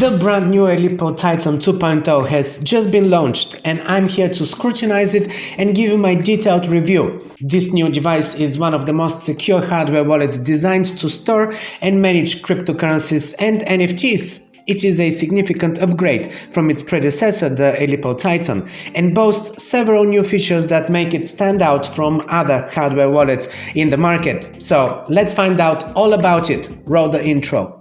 The brand new Ellipal Titan 2.0 has just been launched, and I'm here to scrutinize it and give you my detailed review. This new device is one of the most secure hardware wallets designed to store and manage cryptocurrencies and NFTs. It is a significant upgrade from its predecessor, the Ellipal Titan, and boasts several new features that make it stand out from other hardware wallets in the market. So let's find out all about it. Roll the intro.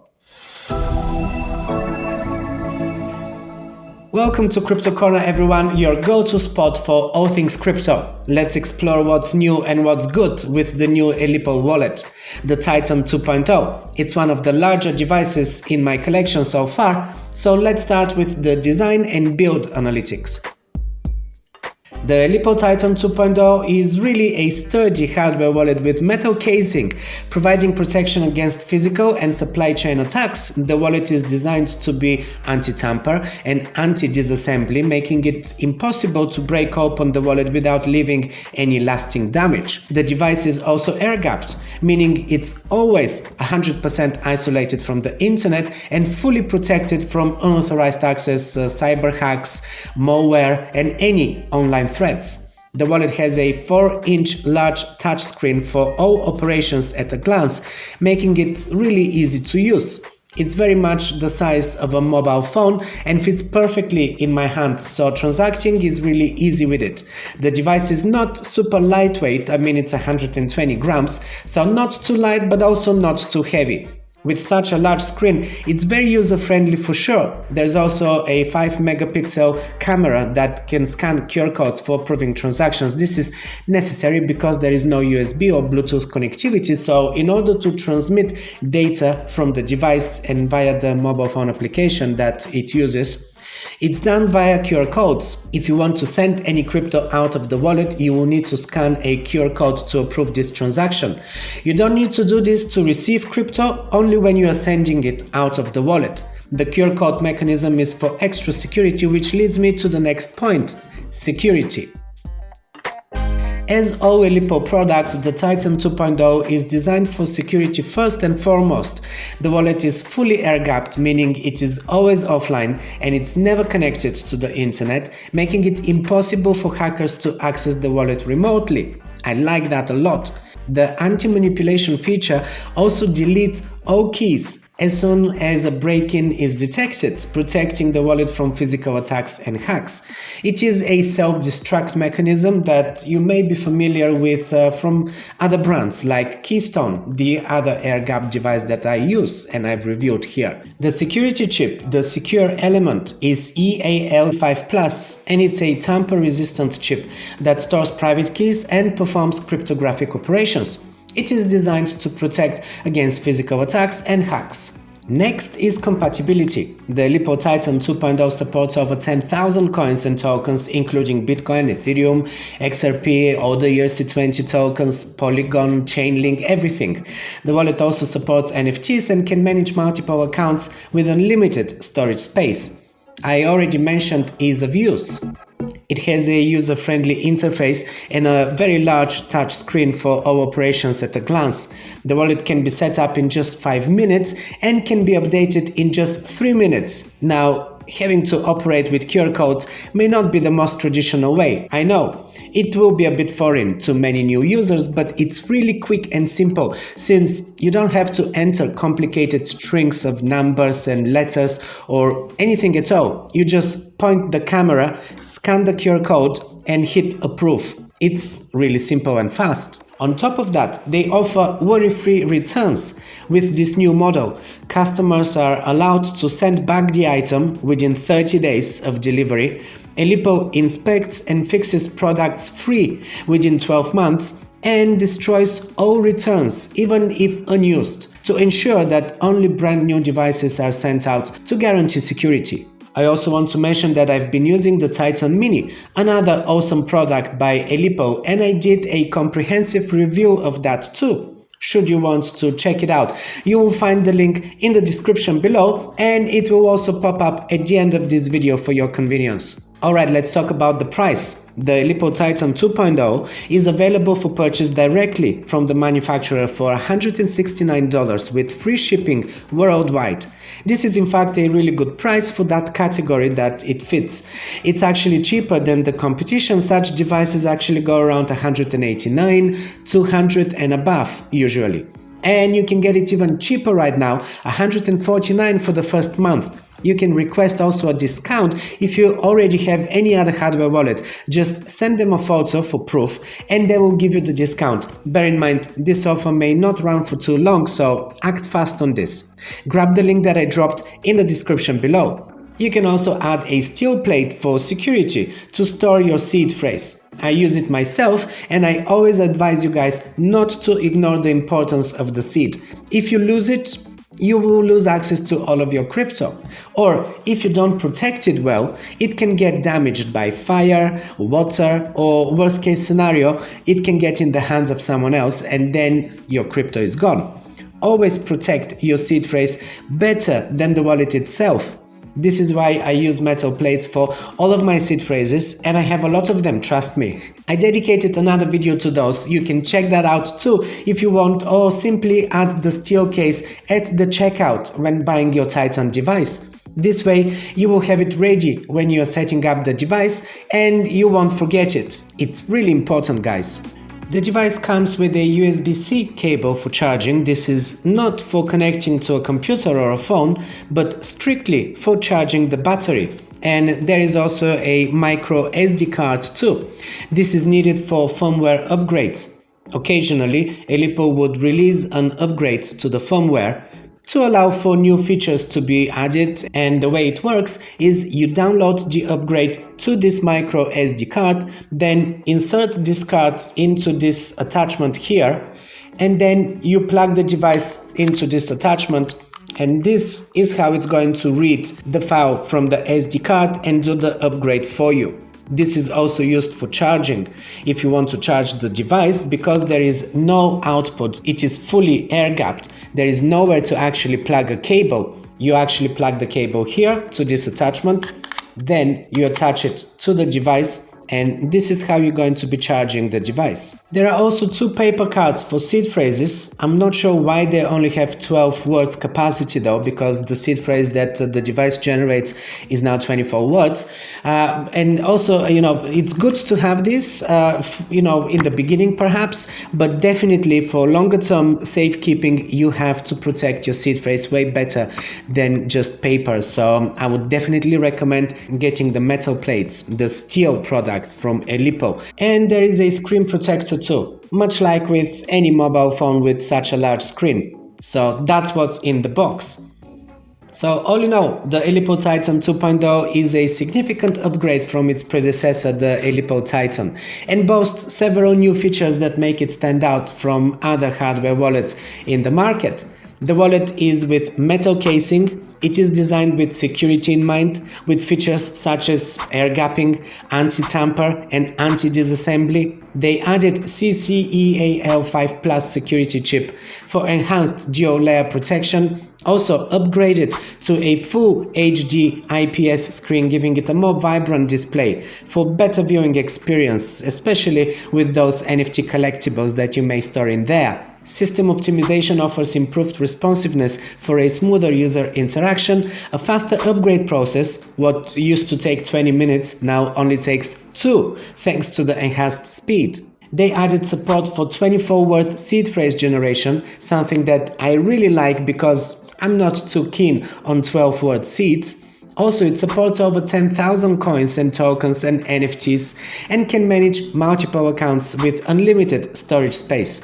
Welcome to Crypto Corner, everyone, your go-to spot for all things crypto. Let's explore what's new and what's good with the new Ellipal wallet, the Titan 2.0. It's one of the larger devices in my collection so far, so let's start with the design and build analytics. The Ellipal Titan 2.0 is really a sturdy hardware wallet with metal casing, providing protection against physical and supply chain attacks. The wallet is designed to be anti-tamper and anti-disassembly, making it impossible to break open the wallet without leaving any lasting damage. The device is also air-gapped, meaning it's always 100% isolated from the internet and fully protected from unauthorized access, cyber hacks, malware, and any online threats. The wallet has a 4-inch large touchscreen for all operations at a glance, making it really easy to use. It's very much the size of a mobile phone and fits perfectly in my hand, so transacting is really easy with it. The device is not super lightweight, it's 120 grams, so not too light but also not too heavy. With such a large screen, it's very user-friendly for sure. There's also a 5-megapixel camera that can scan QR codes for approving transactions. This is necessary because there is no USB or Bluetooth connectivity, so in order to transmit data from the device and via the mobile phone application that it uses, it's done via QR codes. If you want to send any crypto out of the wallet, you will need to scan a QR code to approve this transaction. You don't need to do this to receive crypto, only when you are sending it out of the wallet. The QR code mechanism is for extra security, which leads me to the next point: security. As all Ellipal products, the Titan 2.0 is designed for security first and foremost. The wallet is fully air-gapped, meaning it is always offline and it's never connected to the internet, making it impossible for hackers to access the wallet remotely. I like that a lot. The anti-manipulation feature also deletes all keys as soon as a break-in is detected, protecting the wallet from physical attacks and hacks. It is a self-destruct mechanism that you may be familiar with from other brands like Keystone, the other air-gap device that I use and I've reviewed here. The security chip, the secure element, is EAL5+, and it's a tamper-resistant chip that stores private keys and performs cryptographic operations. It is designed to protect against physical attacks and hacks. Next is compatibility. The Ellipal Titan 2.0 supports over 10,000 coins and tokens, including Bitcoin, Ethereum, XRP, all the ERC20 tokens, Polygon, Chainlink, everything. The wallet also supports NFTs and can manage multiple accounts with unlimited storage space. I already mentioned ease of use. It has a user-friendly interface and a very large touch screen for all operations at a glance. The wallet can be set up in just 5 minutes and can be updated in just 3 minutes. Now, having to operate with QR codes may not be the most traditional way. I know, it will be a bit foreign to many new users, but it's really quick and simple since you don't have to enter complicated strings of numbers and letters or anything at all. You just point the camera, scan the QR code and hit approve. It's really simple and fast. On top of that, they offer worry-free returns. With this new model, customers are allowed to send back the item within 30 days of delivery. Ellipal inspects and fixes products free within 12 months and destroys all returns, even if unused, to ensure that only brand new devices are sent out to guarantee security. I also want to mention that I've been using the Titan Mini, another awesome product by Ellipal, and I did a comprehensive review of that too. Should you want to check it out, you will find the link in the description below, and it will also pop up at the end of this video for your convenience. Alright, let's talk about the price. The Ellipal Titan 2.0 is available for purchase directly from the manufacturer for $169 with free shipping worldwide. This is in fact a really good price for that category that it fits. It's actually cheaper than the competition. Such devices actually go around $189, $200 and above usually. And you can get it even cheaper right now, $149 for the first month. You can request also a discount if you already have any other hardware wallet. Just send them a photo for proof and they will give you the discount. Bear in mind, this offer may not run for too long, so act fast on this. Grab the link that I dropped in the description below. You can also add a steel plate for security to store your seed phrase. I use it myself and I always advise you guys not to ignore the importance of the seed. If you lose it, you will lose access to all of your crypto. Or if you don't protect it well, it can get damaged by fire, water, or worst case scenario, it can get in the hands of someone else and then your crypto is gone. Always protect your seed phrase better than the wallet itself. This is why I use metal plates for all of my seed phrases, and I have a lot of them, trust me. I dedicated another video to those, you can check that out too if you want, or simply add the steel case at the checkout when buying your Titan device. This way you will have it ready when you are setting up the device and you won't forget it. It's really important, guys. The device comes with a USB-C cable for charging. This is not for connecting to a computer or a phone, but strictly for charging the battery. And there is also a micro SD card too. This is needed for firmware upgrades. Occasionally, Ellipal would release an upgrade to the firmware to allow for new features to be added, and the way it works is you download the upgrade to this micro SD card, then insert this card into this attachment here, and then you plug the device into this attachment, and this is how it's going to read the file from the SD card and do the upgrade for you. This is also used for charging. If you want to charge the device, because there is no output, it is fully air-gapped, there is nowhere to actually plug a cable. You actually plug the cable here to this attachment, then you attach it to the device, and this is how you're going to be charging the device. There are also two paper cards for seed phrases. I'm not sure why they only have 12 words capacity though, because the seed phrase that the device generates is now 24 words. And also, it's good to have this, in the beginning perhaps, but definitely for longer term safekeeping, you have to protect your seed phrase way better than just paper. So I would definitely recommend getting the metal plates, the steel product from Ellipal. And there is a screen protector too, much like with any mobile phone with such a large screen. So that's what's in the box. So all in all, the Ellipal Titan 2.0 is a significant upgrade from its predecessor, the Ellipal Titan, and boasts several new features that make it stand out from other hardware wallets in the market. The wallet is with metal casing. It is designed with security in mind, with features such as air gapping, anti-tamper and anti-disassembly. They added CCEAL5 Plus security chip for enhanced geo-layer protection, also upgraded to a full HD IPS screen, giving it a more vibrant display for better viewing experience, especially with those NFT collectibles that you may store in there. System optimization offers improved responsiveness for a smoother user interaction, a faster upgrade process. What used to take 20 minutes now only takes 2, thanks to the enhanced speed. They added support for 24-word seed phrase generation, something that I really like because I'm not too keen on 12-word seeds. Also, it supports over 10,000 coins and tokens and NFTs and can manage multiple accounts with unlimited storage space.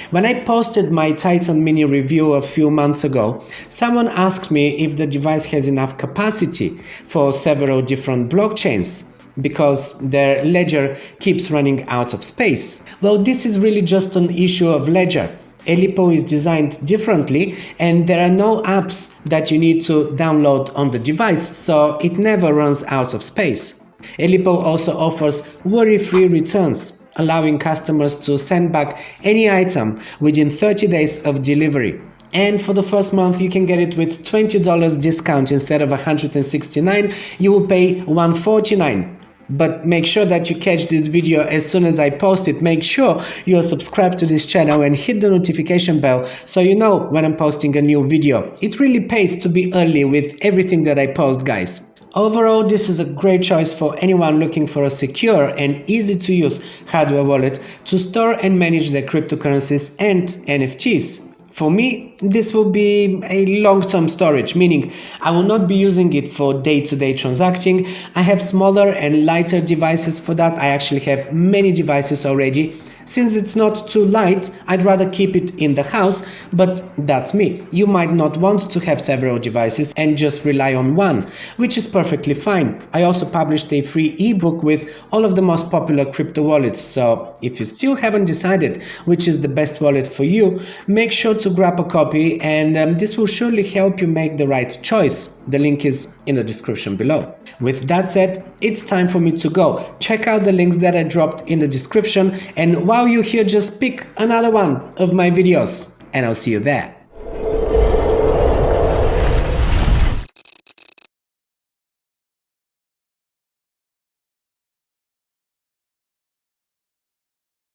When I posted my Titan Mini review a few months ago, someone asked me if the device has enough capacity for several different blockchains, because their ledger keeps running out of space. Well, this is really just an issue of ledger. Ellipal is designed differently and there are no apps that you need to download on the device, so it never runs out of space. Ellipal also offers worry-free returns, allowing customers to send back any item within 30 days of delivery. And for the first month you can get it with $20 discount. Instead of $169, you will pay $149. But make sure that you catch this video as soon as I post it. Make sure you are subscribed to this channel and hit the notification bell so you know when I'm posting a new video. It really pays to be early with everything that I post, guys. Overall, this is a great choice for anyone looking for a secure and easy to use hardware wallet to store and manage their cryptocurrencies and NFTs. For me, this will be a long-term storage, meaning I will not be using it for day-to-day transacting. I have smaller and lighter devices for that. I actually have many devices already. Since it's not too light, I'd rather keep it in the house, but that's me. You might not want to have several devices and just rely on one, which is perfectly fine. I also published a free ebook with all of the most popular crypto wallets, so if you still haven't decided which is the best wallet for you, make sure to grab a copy, and this will surely help you make the right choice. The link is in the description below. With that said, it's time for me to go. Check out the links that I dropped in the description, and while you're here, just pick another one of my videos, and I'll see you there.